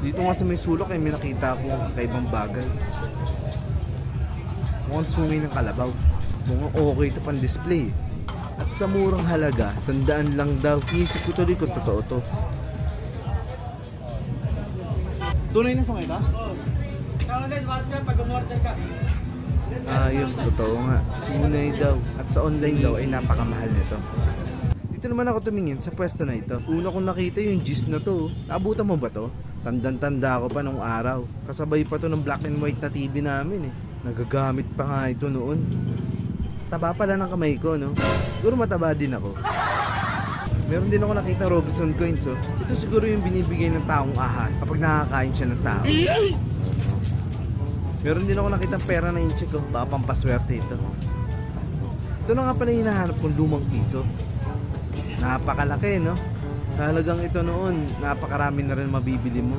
Dito nga sa may sulok ay may nakita akong kakaibang bagay. Mukhang sungay ng kalabaw. Mukhang okay ito pang display. At sa murang halaga, 100 lang daw. Isip ko tuloy kung totoo to. Tunay na sungay ba? Ayos, totoo nga. Tunay daw. At sa online daw ay napakamahal nito. Dito naman ako tumingin sa pwesto na ito. Una kong nakita yung gist na to. Naabutan mo ba to? Tandang-tanda ko pa nung araw. Kasabay pa to ng black and white na TV namin eh. Nagagamit pa nga ito noon. Taba pala ng kamay ko, no? Siguro mataba din ako. Meron din ako nakita Robinson coins, oh. Ito siguro yung binibigay ng taong ahas kapag nakakain siya ng tao. Meron din ako nakita pera na incheck, oh. Baka pampaswerte ito. Ito na nga pala yung hinahanap kong lumang piso. Napakalaki, no? Sa halagang ito noon, napakarami na rin mabibili mo.